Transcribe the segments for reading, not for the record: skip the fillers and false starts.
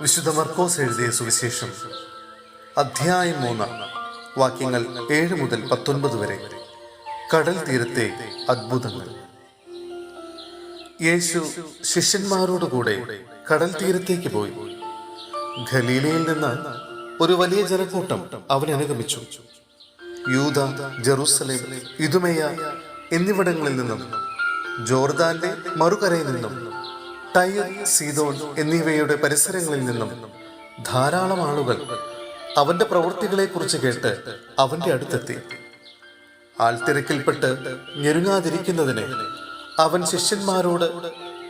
വിശുദ്ധ മർക്കോസ് എഴുതിയ സുവിശേഷം അധ്യായം 3 വാക്യങ്ങൾ 7 മുതൽ 19 വരെ. കടൽ തീരത്തെ അത്ഭുതങ്ങൾ. യേശു ശിഷ്യന്മാരോടുകൂടെ കടൽ തീരത്തേക്ക് പോയി. ഗലീലയിൽ നിന്ന് ഒരു വലിയ ജനക്കൂട്ടം അവനെ അനുഗമിച്ചു. യൂദ, ജെറുസലേം, ഇദുമയ എന്നിവിടങ്ങളിൽ നിന്നും, ജോർദാന്റെ മറുകരയിൽ നിന്നും, ടൈർ, സീദോൻ എന്നിവയുടെ പരിസരങ്ങളിൽ നിന്നും ധാരാളം ആളുകൾ അവന്റെ പ്രവൃത്തികളെക്കുറിച്ച് കേട്ട് അവന്റെ അടുത്തെത്തി. ആൾത്തിരക്കിൽപ്പെട്ട് ഞെരുങ്ങാതിരിക്കുന്നതിന് അവൻ ശിഷ്യന്മാരോട്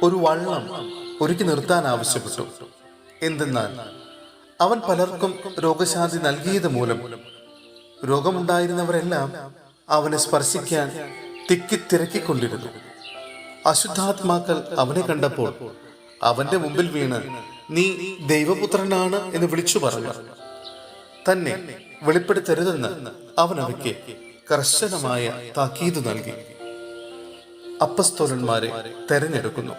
ഒരു വള്ളം ഒരുക്കി നിർത്താൻ ആവശ്യപ്പെട്ടു. എന്തെന്നാൽ അവൻ പലർക്കും രോഗശാന്തി നൽകിയത് മൂലം രോഗമുണ്ടായിരുന്നവരെല്ലാം അവനെ സ്പർശിക്കാൻ തിക്കിത്തിരക്കിക്കൊണ്ടിരുന്നു. അശുദ്ധാത്മാക്കൾ അവനെ കണ്ടപ്പോൾ അവന്റെ മുമ്പിൽ വീണ്, നീ ദൈവപുത്രനാണ് എന്ന് വിളിച്ചു പറഞ്ഞു. തന്നെ വെളിപ്പെടുത്തരുതെന്ന് അവൻ അവയ്ക്ക് കർശനമായ താക്കീത് നൽകി. അപ്പസ്തോലന്മാരെ തെരഞ്ഞെടുക്കുന്നു.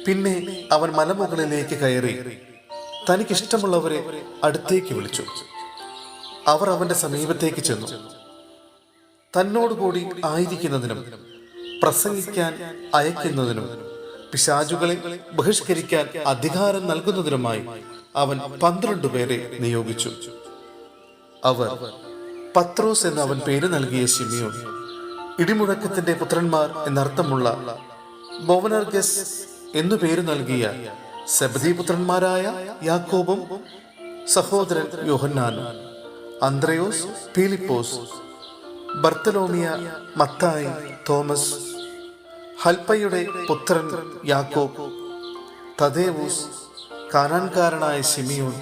പിന്നെ അവൻ മലമുകളിലേക്ക് കയറി തനിക്കിഷ്ടമുള്ളവരെ അടുത്തേക്ക് വിളിച്ചു. അവർ അവന്റെ സമീപത്തേക്ക് ചെന്നു. തന്നോടുകൂടി ആയിരിക്കുന്നതിനും പ്രസംഗിക്കാൻ അയക്കുന്നതിനും പിശാചുകളെ ബഹിഷ്കരിക്കാൻ അധികാരം നൽകുന്നതിനുമായി അവൻ 12 പേരെ നിയോഗിച്ചു. അവർ പത്രോസ് എന്ന് അവൻ പേര് നൽകിയ ശിമിയോൻ, ഇടിമുഴക്കത്തിന്റെ പുത്രന്മാർ എന്നർത്ഥമുള്ള ബോവനർഗസ് എന്നു പേര് നൽകിയ സെബദി പുത്രന്മാരായ യാക്കോബും സഹോദരൻ യോഹന്നാനും, അന്ത്രയോസ്, ഫിലിപ്പോസ്, ബർത്തലോമിയ, മത്തായി, തോമസ്, ഹൽപ്പയുടെ പുത്രൻ യാക്കോബ്, തദേവൂസ്, കാനാൻകാരനായ ശിമിയോൻ,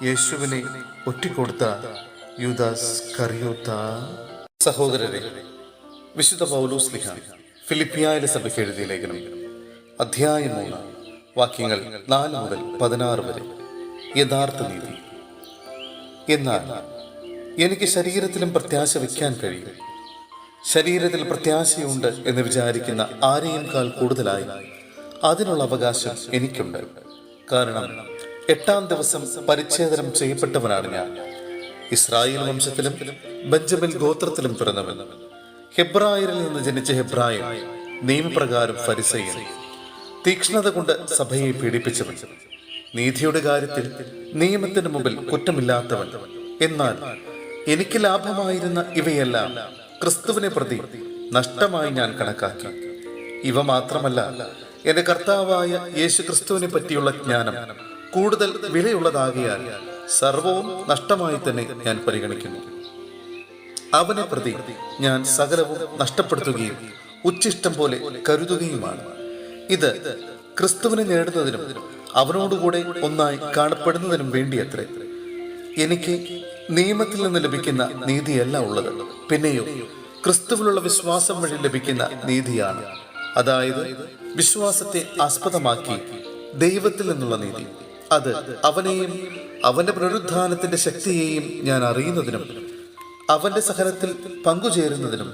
യേശുവിനെ ഒറ്റിക്കൊടുത്ത യൂദാസ് കറിയോത്ത. സഹോദരരെ, വിശുദ്ധ പൗലോസ് ശ്ലീഹ ഫിലിപ്പിയായിലെ സഭയ്ക്ക് എഴുതിയ ലേഖനം അധ്യായം 3 വാക്യങ്ങൾ 4 മുതൽ 16 വരെ. യഥാർത്ഥ നീതി. എന്നാൽ എനിക്ക് ശരീരത്തിലും പ്രത്യാശ വയ്ക്കാൻ കഴിയും. ശരീരത്തിൽ പ്രത്യാശയുണ്ട് എന്ന് വിചാരിക്കുന്ന ആരെയേക്കാൾ കൂടുതലായി അതിനുള്ള അവകാശം എനിക്കുണ്ട്. കാരണം 8-ാം ദിവസം പരിച്ഛേദനം ചെയ്യപ്പെട്ടവനാണ് ഞാൻ. ഇസ്രായേൽ വംശത്തിലും ബെഞ്ചമിൻ ഗോത്രത്തിലും പിറന്നവൻ, ഹെബ്രായരിൽ നിന്ന് ജനിച്ച ഹെബ്രായൻ, നിയമപ്രകാരം ഫരിസയൻ, തീക്ഷ്ണത കൊണ്ട് സഭയെ പീഡിപ്പിച്ചവൻ, നീതിയുടെ കാര്യത്തിൽ നിയമത്തിന് മുമ്പിൽ കുറ്റമില്ലാത്തവൻ. എന്നാൽ എനിക്ക് ലാഭമായിരുന്ന ഇവയെല്ലാം ക്രിസ്തുവിനെ പ്രതി നഷ്ടമായി ഞാൻ കണക്കാക്കി. ഇവ മാത്രമല്ല, എന്റെ കർത്താവായ യേശു ക്രിസ്തുവിനെ പറ്റിയുള്ള ജ്ഞാനം കൂടുതൽ വിലയുള്ളതാകിയാൽ സർവവും നഷ്ടമായി തന്നെ ഞാൻ പരിഗണിക്കുന്നു. അവനെ പ്രതി ഞാൻ സകലവും നഷ്ടപ്പെടുത്തുകയും ഉച്ചിഷ്ടം പോലെ കരുതുകയുമാണ്. ഇത് ക്രിസ്തുവിനെ നേടുന്നതിനും അവനോടുകൂടെ ഒന്നായി കാണപ്പെടുന്നതിനും വേണ്ടിയത്രേ. എനിക്ക് നിയമത്തിൽ നിന്ന് ലഭിക്കുന്ന നീതിയല്ല ഉള്ളത്, പിന്നെയോ ക്രിസ്തുവിലുള്ള വിശ്വാസം വഴി ലഭിക്കുന്ന നീതിയാണ്. അതായത് വിശ്വാസത്തെ ആസ്പദമാക്കി ദൈവത്തിൽ നിന്നുള്ള നീതി. അത് അവനെയും അവന്റെ പുനരുത്ഥാനത്തിന്റെ ശക്തിയെയും ഞാൻ അറിയുന്നതിനും അവന്റെ സഹനത്തിൽ പങ്കുചേരുന്നതിനും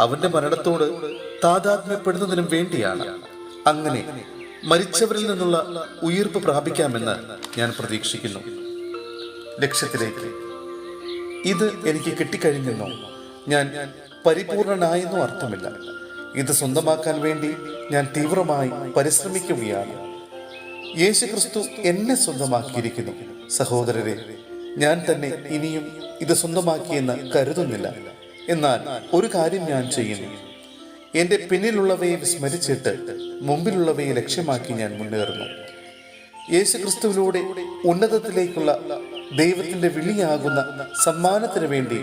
അവന്റെ മരണത്തോട് താദാത്മ്യപ്പെടുന്നതിനും വേണ്ടിയാണ്. അങ്ങനെ മരിച്ചവരിൽ നിന്നുള്ള ഉയിർപ്പ് പ്രാപിക്കാമെന്ന് ഞാൻ പ്രതീക്ഷിക്കുന്നു. ലക്ഷ്യത്തിലേക്ക്. ഇത് എനിക്ക് കിട്ടിക്കഴിഞ്ഞെന്നോ ഞാൻ പരിപൂർണനായെന്നോ അർത്ഥമില്ല. ഇത് സ്വന്തമാക്കാൻ വേണ്ടി ഞാൻ തീവ്രമായി പരിശ്രമിക്കുകയാണ്. യേശു ക്രിസ്തു എന്നെ സ്വന്തമാക്കിയിരിക്കുന്നു. സഹോദരരെ, ഞാൻ തന്നെ ഇനിയും ഇത് സ്വന്തമാക്കിയെന്ന് കരുതുന്നില്ല. എന്നാൽ ഒരു കാര്യം ഞാൻ ചെയ്യുന്നു. എന്റെ പിന്നിലുള്ളവയെ വിസ്മരിച്ചിട്ട് മുമ്പിലുള്ളവയെ ലക്ഷ്യമാക്കി ഞാൻ മുന്നേറുന്നു. യേശു ക്രിസ്തുവിലൂടെ ഉന്നതത്തിലേക്കുള്ള ദൈവത്തിന്റെ വിളിയാകുന്ന സമ്മാനത്തിന് വേണ്ടി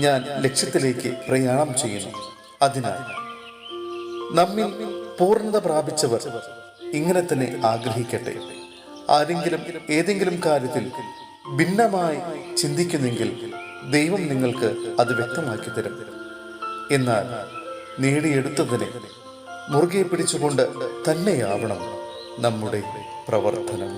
ഞാൻ ലക്ഷ്യത്തിലേക്ക് പ്രയാണം ചെയ്യുന്നു. അതിനാൽ നമ്മിൽ പൂർണ്ണത പ്രാപിച്ചവർ ഇങ്ങനെ തന്നെ ആഗ്രഹിക്കട്ടെ. ആരെങ്കിലും ഏതെങ്കിലും കാര്യത്തിൽ ഭിന്നമായി ചിന്തിക്കുന്നെങ്കിൽ ദൈവം നിങ്ങൾക്ക് അത് വ്യക്തമാക്കി തരും. എന്നാൽ നേടിയെടുത്തതിനെ മുറുകെ പിടിച്ചുകൊണ്ട് തന്നെയാവണം നമ്മുടെ പ്രവർത്തനം.